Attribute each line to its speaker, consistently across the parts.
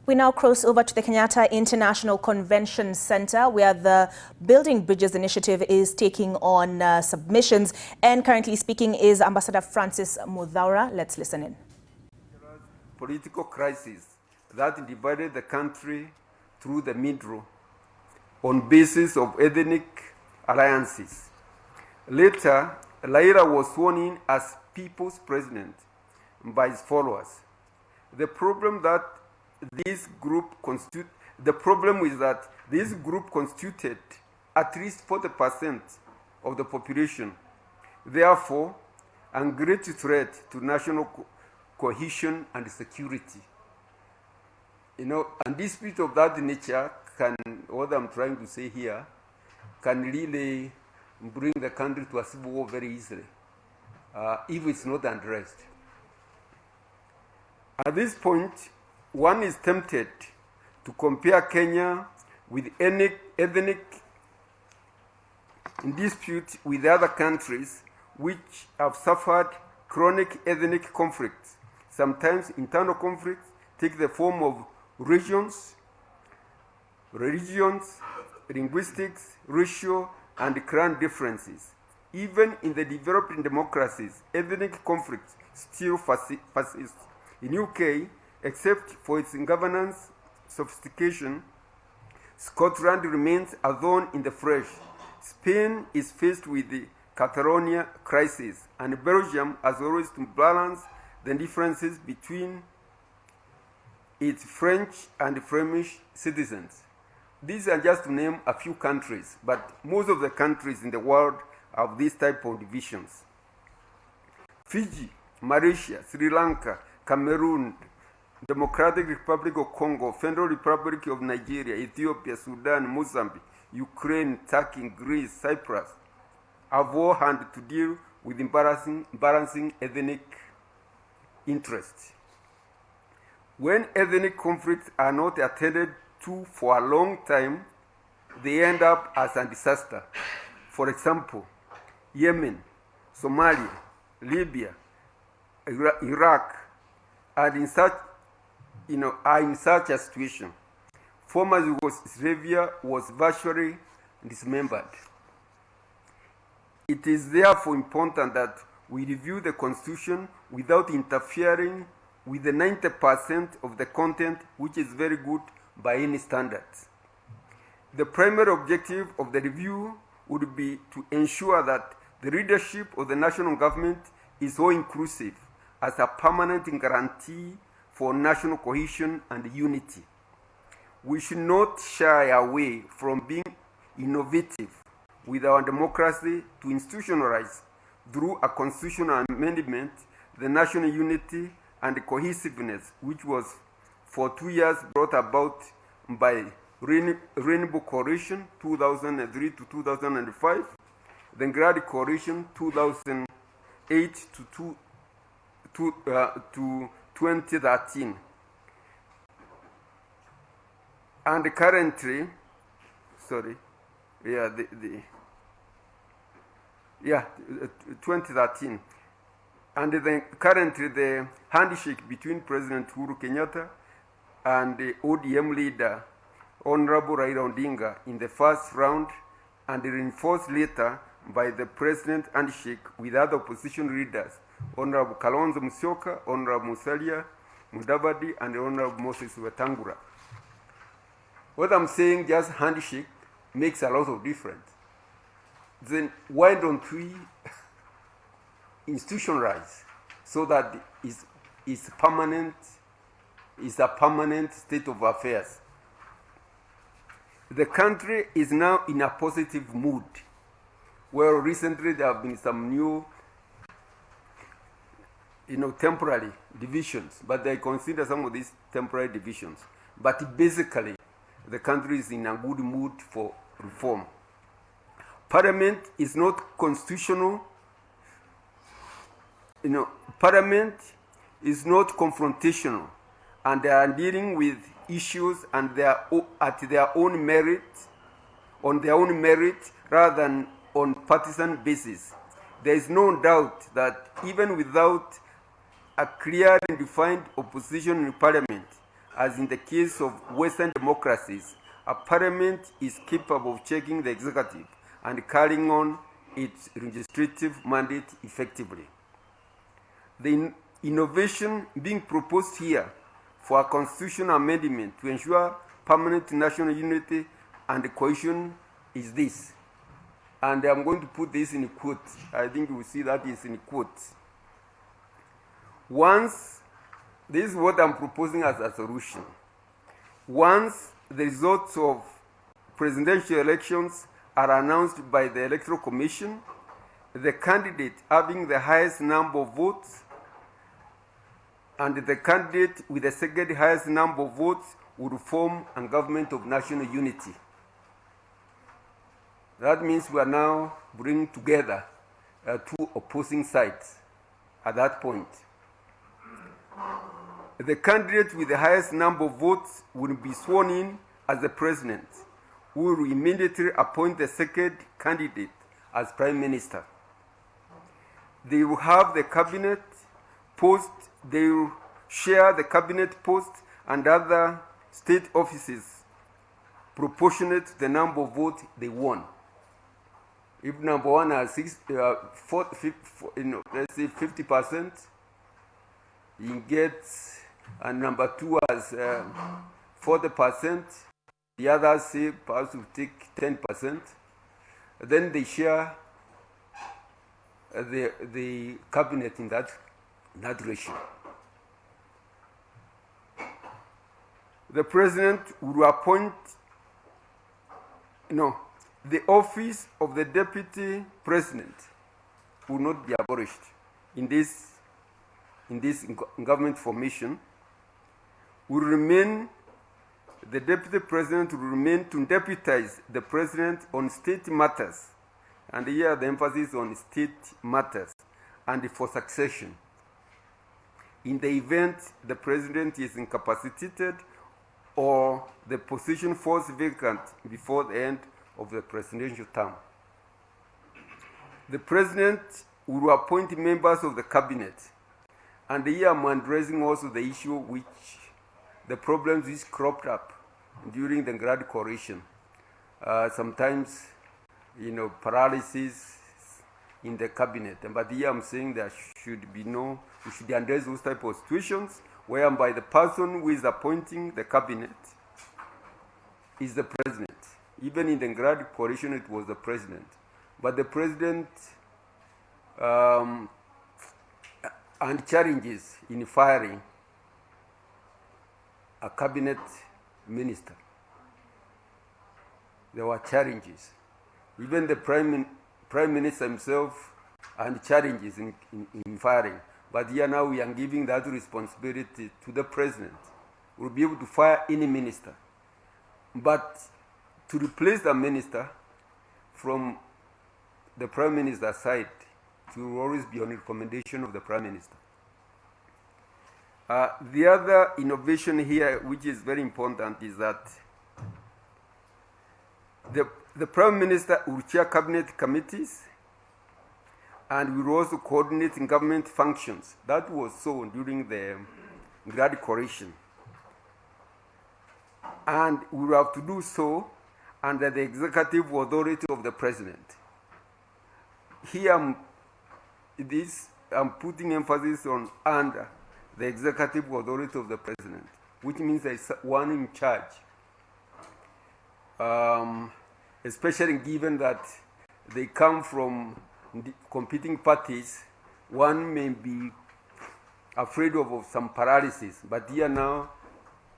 Speaker 1: We now cross over to the Kenyatta International Convention Center, where the Building Bridges initiative is taking on submissions. And currently speaking is Ambassador Francis Muthaura. Let's listen in.
Speaker 2: Political crisis that divided the country through the middle on basis of ethnic alliances. Later, Raila was sworn in as people's president by his followers. The problem is that this group constituted at least 40% of the population, therefore a great threat to national cohesion and security. And dispute of that nature what I'm trying to say here, can really bring the country to a civil war very easily, if it's not addressed. At this point, one is tempted to compare Kenya with any ethnic dispute with other countries which have suffered chronic ethnic conflicts. Sometimes internal conflicts take the form of regions, linguistics, racial, and clan differences. Even in the developing democracies, ethnic conflicts still persist. In UK, except for its governance sophistication, Scotland remains a thorn in the flesh. Spain is faced with the Catalonia crisis, and Belgium has always to balance the differences between its French and Flemish citizens. These are just to name a few countries, but most of the countries in the world have this type of divisions. Fiji, Malaysia, Sri Lanka, Cameroon, Democratic Republic of Congo, Federal Republic of Nigeria, Ethiopia, Sudan, Mozambique, Ukraine, Turkey, Greece, Cyprus have all had to deal with balancing ethnic interests. When ethnic conflicts are not attended to for a long time, they end up as a disaster. For example, Yemen, Somalia, Libya, Iraq are in such a situation. Former Yugoslavia was virtually dismembered. It is therefore important that we review the Constitution without interfering with the 90% of the content, which is very good by any standards. The primary objective of the review would be to ensure that the leadership of the national government is all-inclusive as a permanent guarantee for national cohesion and unity. We should not shy away from being innovative with our democracy to institutionalize through a constitutional amendment the national unity and cohesiveness which was for 2 years brought about by Rainbow Coalition 2003 to 2005, the Grand Coalition 2008 to 2013. And currently, 2013. And then currently the handshake between President Uhuru Kenyatta and the ODM leader, Honorable Raila Odinga, in the first round, and reinforced later by the president handshake with other opposition leaders, Honorable Kalonzo Musyoka, Honorable Musalia Mudavadi, and Honorable Moses Wetangula. What I'm saying, just handshake makes a lot of difference. Then why don't we institutionalize so that it's a permanent state of affairs? The country is now in a positive mood. Well, recently there have been some new, temporary divisions, but they consider some of these temporary divisions. But basically, the country is in a good mood for reform. Parliament is not constitutional. Parliament is not confrontational, and they are dealing with issues and they are at their own merit, on their own merit, rather than on partisan basis. There is no doubt that even without a clear and defined opposition in Parliament, as in the case of Western democracies, a parliament is capable of checking the executive and carrying on its legislative mandate effectively. The innovation being proposed here for a constitutional amendment to ensure permanent national unity and cohesion is this. And I'm going to put this in quotes. I think you will see that is in quotes. This is what I'm proposing as a solution. Once the results of presidential elections are announced by the Electoral Commission, the candidate having the highest number of votes and the candidate with the second highest number of votes would form a government of national unity. That means we are now bringing together two opposing sides at that point. The candidate with the highest number of votes will be sworn in as the president, who will immediately appoint the second candidate as prime minister. They will have the cabinet post, they will share the cabinet post and other state offices proportionate to the number of votes they won. If number one has let's say 50%, he gets, and number two has 40%, the others say perhaps will take 10%. Then they share the cabinet in that ratio. The president will appoint, the office of the deputy president will not be abolished in this government formation. The deputy president will remain to deputize the president on state matters, and here the emphasis on state matters, and for succession. In the event the president is incapacitated or the position falls vacant before the end of the presidential term. The president will appoint members of the cabinet, and here I'm addressing also the issue the problems which cropped up during the Grand Coalition. Sometimes, paralysis in the cabinet. But here I'm saying there should be we should address those type of situations whereby the person who is appointing the cabinet is the president. Even in the Grand Coalition, it was the president. But the president and challenges in firing a cabinet minister. There were challenges. Even the prime minister himself and challenges in firing. But here now we are giving that responsibility to the president. We'll be able to fire any minister. But to replace the minister from the prime minister's side, it will always be on recommendation of the prime minister. The other innovation here, which is very important, is that the prime minister will chair cabinet committees and will also coordinate government functions. That was so during the Grand Coalition. And we will have to do so under the executive authority of the president. Here I'm putting emphasis on under the executive authority of the president, which means there is one in charge. Especially given that they come from competing parties, one may be afraid of some paralysis. But here now,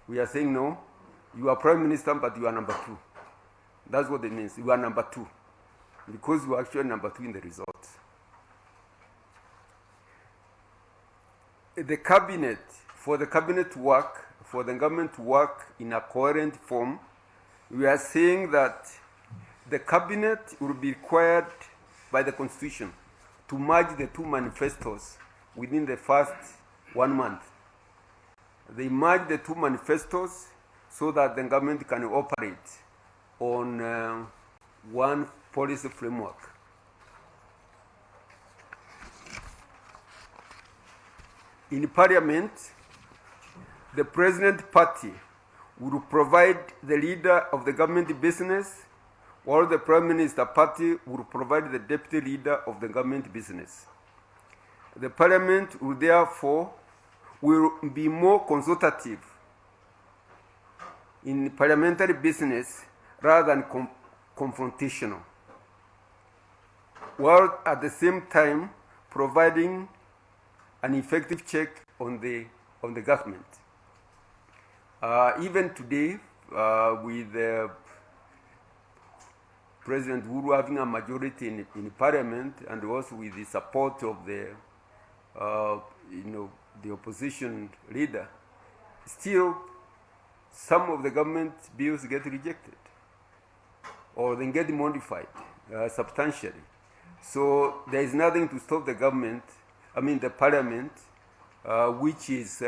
Speaker 2: we are saying no, you are prime minister, but you are number two. That's what it means. You are number two, because you are actually number two in the results. The cabinet, for the cabinet to work, for the government to work in a coherent form, we are saying that the cabinet will be required by the Constitution to merge the two manifestos within the first 1 month. They merge the two manifestos so that the government can operate on one policy framework. In Parliament, the president party will provide the leader of the government business, while the prime minister party will provide the deputy leader of the government business. The parliament will therefore be more consultative in parliamentary business rather than confrontational, while at the same time providing an effective check on the government. Even today, with President Uhuru having a majority in Parliament, and also with the support of the the opposition leader, still some of the government bills get rejected or then get modified substantially. So there is nothing to stop the the parliament, which is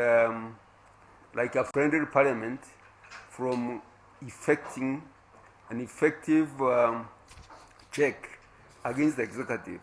Speaker 2: like a friendly parliament, from effecting an effective check against the executive.